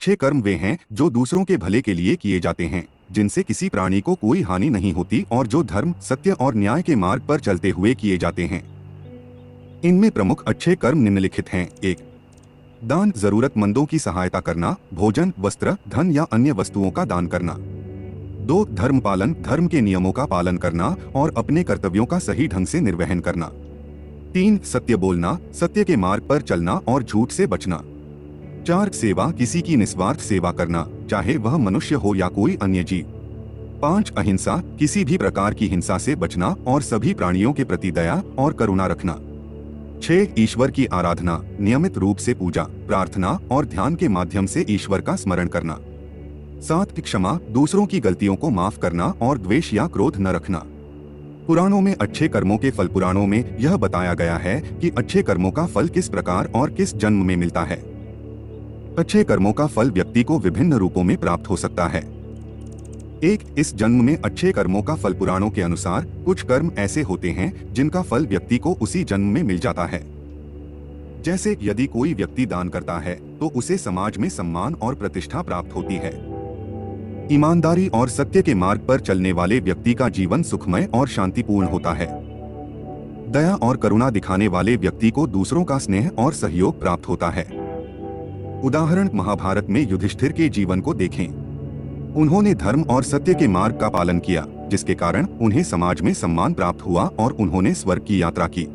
अच्छे कर्म वे हैं जो दूसरों के भले के लिए किए जाते हैं, जिनसे किसी प्राणी को कोई हानि नहीं होती और जो धर्म, सत्य और न्याय के मार्ग पर चलते हुए किए जाते हैं। इनमें प्रमुख अच्छे कर्म निम्नलिखित हैं। 1. दान, जरूरतमंदों की सहायता करना, भोजन, वस्त्र, धन या अन्य वस्तुओं का दान करना। 2. धर्म पालन, धर्म के नियमों का पालन करना और अपने कर्तव्यों का सही ढंग से निर्वहन करना। 3. सत्य बोलना, सत्य के मार्ग पर चलना और झूठ से बचना। 4. सेवा, किसी की निस्वार्थ सेवा करना, चाहे वह मनुष्य हो या कोई अन्य जीव। 5. अहिंसा, किसी भी प्रकार की हिंसा से बचना और सभी प्राणियों के प्रति दया और करुणा रखना। 6. ईश्वर की आराधना, नियमित रूप से पूजा, प्रार्थना और ध्यान के माध्यम से ईश्वर का स्मरण करना। 7. क्षमा, दूसरों की गलतियों को माफ करना और द्वेष या क्रोध न रखना। पुराणों में अच्छे कर्मों के फल। पुराणों में यह बताया गया है कि अच्छे कर्मों का फल किस प्रकार और किस जन्म में मिलता है। अच्छे कर्मों का फल व्यक्ति को विभिन्न रूपों में प्राप्त हो सकता है। 1. इस जन्म में अच्छे कर्मों का फल। पुराणों के अनुसार कुछ कर्म ऐसे होते हैं जिनका फल व्यक्ति को उसी जन्म में मिल जाता है। जैसे यदि कोई व्यक्ति दान करता है तो उसे समाज में सम्मान और प्रतिष्ठा प्राप्त होती है। ईमानदारी और सत्य के मार्ग पर चलने वाले व्यक्ति का जीवन सुखमय और शांतिपूर्ण होता है। दया और करुणा दिखाने वाले व्यक्ति को दूसरों का स्नेह और सहयोग प्राप्त होता है। उदाहरण, महाभारत में युधिष्ठिर के जीवन को देखें। उन्होंने धर्म और सत्य के मार्ग का पालन किया, जिसके कारण उन्हें समाज में सम्मान प्राप्त हुआ और उन्होंने स्वर्ग की यात्रा की।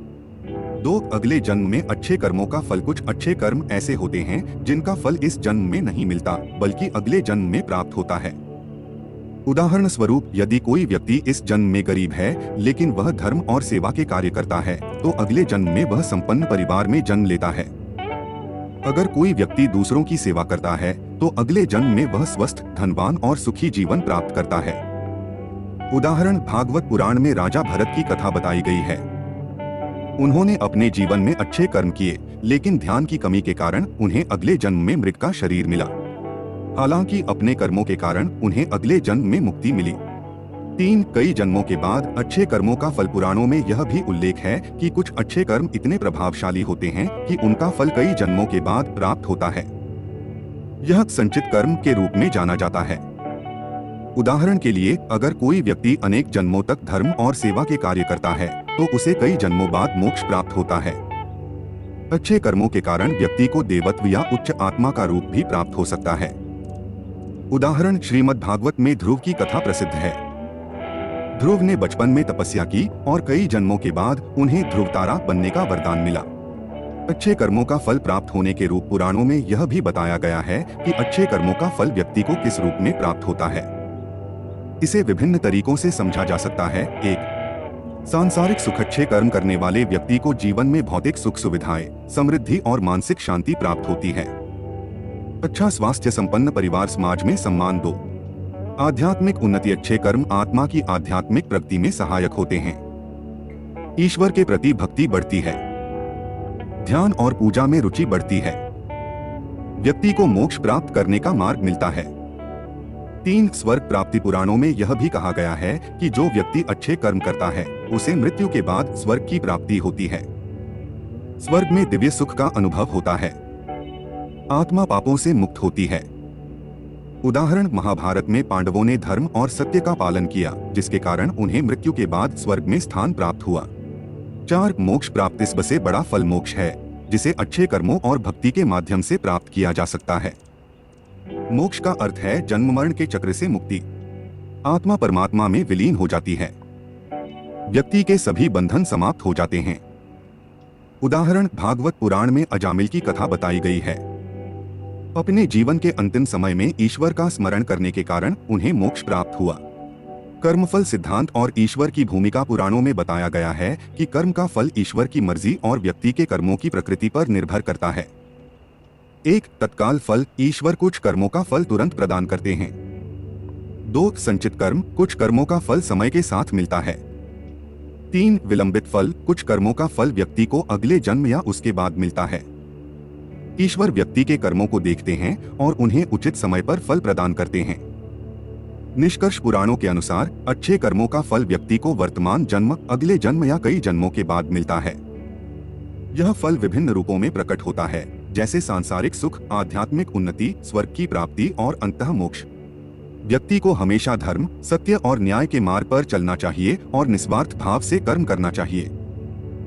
2. अगले जन्म में अच्छे कर्मों का फल। कुछ अच्छे कर्म ऐसे होते हैं जिनका फल इस जन्म में नहीं मिलता बल्कि अगले जन्म में प्राप्त होता है। उदाहरण स्वरूप, यदि कोई व्यक्ति इस जन्म में गरीब है लेकिन वह धर्म और सेवा के कार्य करता है तो अगले जन्म में वह संपन्न परिवार में जन्म लेता है। अगर कोई व्यक्ति दूसरों की सेवा करता है तो अगले जन्म में वह स्वस्थ, धनवान और सुखी जीवन प्राप्त करता है। उदाहरण, भागवत पुराण में राजा भरत की कथा बताई गई है। उन्होंने अपने जीवन में अच्छे कर्म किए, लेकिन ध्यान की कमी के कारण उन्हें अगले जन्म में मृग का शरीर मिला। हालांकि अपने कर्मों के कारण उन्हें अगले जन्म में मुक्ति मिली। 3. कई जन्मों के बाद अच्छे कर्मों का फल। पुराणों में यह भी उल्लेख है कि कुछ अच्छे कर्म इतने प्रभावशाली होते हैं कि उनका फल कई जन्मों के बाद प्राप्त होता है। यह संचित कर्म के रूप में जाना जाता है। उदाहरण के लिए, अगर कोई व्यक्ति अनेक जन्मों तक धर्म और सेवा के कार्य करता है तो उसे कई जन्मों बाद मोक्ष प्राप्त होता है। अच्छे कर्मों के कारण व्यक्ति को देवत्व या उच्च आत्मा का रूप भी प्राप्त हो सकता है। उदाहरण, श्रीमद् भागवत में ध्रुव की कथा प्रसिद्ध है। ध्रुव ने बचपन में तपस्या की और कई जन्मों के बाद उन्हें ध्रुव तारा बनने का वरदान मिला। अच्छे कर्मों का फल प्राप्त होने के रूप। पुराणों में यह भी बताया गया है कि अच्छे कर्मों का फल व्यक्ति को किस रूप में प्राप्त होता है। इसे विभिन्न तरीकों से समझा जा सकता है। 1. सांसारिक सुख। अच्छे कर्म करने वाले व्यक्ति को जीवन में भौतिक सुख सुविधाएं, समृद्धि और मानसिक शांति प्राप्त होती है। अच्छा स्वास्थ्य, संपन्न परिवार, समाज में सम्मान। 2. आध्यात्मिक उन्नति। अच्छे कर्म आत्मा की आध्यात्मिक प्रगति में सहायक होते हैं। ईश्वर के प्रति भक्ति बढ़ती है। ध्यान और पूजा में रुचि बढ़ती है। व्यक्ति को मोक्ष प्राप्त करने का मार्ग मिलता है। 3. स्वर्ग प्राप्ति। पुराणों में यह भी कहा गया है कि जो व्यक्ति अच्छे कर्म करता है उसे मृत्यु के बाद स्वर्ग की प्राप्ति होती है। स्वर्ग में दिव्य सुख का अनुभव होता है। आत्मा पापों से मुक्त होती है। उदाहरण, महाभारत में पांडवों ने धर्म और सत्य का पालन किया, जिसके कारण उन्हें मृत्यु के बाद स्वर्ग में स्थान प्राप्त हुआ। 4. मोक्ष प्राप्ति। इससे बड़ा फल मोक्ष है, जिसे अच्छे कर्मों और भक्ति के माध्यम से प्राप्त किया जा सकता है। मोक्ष का अर्थ है जन्म मरण के चक्र से मुक्ति। आत्मा परमात्मा में विलीन हो जाती है। व्यक्ति के सभी बंधन समाप्त हो जाते हैं। उदाहरण, भागवत पुराण में अजामिल की कथा बताई गई है। अपने जीवन के अंतिम समय में ईश्वर का स्मरण करने के कारण उन्हें मोक्ष प्राप्त हुआ। कर्मफल सिद्धांत और ईश्वर की भूमिका। पुराणों में बताया गया है कि कर्म का फल ईश्वर की मर्जी और व्यक्ति के कर्मों की प्रकृति पर निर्भर करता है। 1. तत्काल फल। ईश्वर कुछ कर्मों का फल तुरंत प्रदान करते हैं। 2. संचित कर्म। कुछ कर्मों का फल समय के साथ मिलता है। 3. विलंबित फल। कुछ कर्मों का फल व्यक्ति को अगले जन्म या उसके बाद मिलता है। ईश्वर व्यक्ति के कर्मों को देखते हैं और उन्हें उचित समय पर फल प्रदान करते हैं। निष्कर्ष, पुराणों के अनुसार अच्छे कर्मों का फल व्यक्ति को वर्तमान जन्म, अगले जन्म या कई जन्मों के बाद मिलता है। यह फल विभिन्न रूपों में प्रकट होता है, जैसे सांसारिक सुख, आध्यात्मिक उन्नति, स्वर्ग की प्राप्ति और अंतः मोक्ष। व्यक्ति को हमेशा धर्म, सत्य और न्याय के मार्ग पर चलना चाहिए और निस्वार्थ भाव से कर्म करना चाहिए।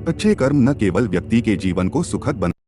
अच्छे कर्म न केवल व्यक्ति के जीवन को सुखद बना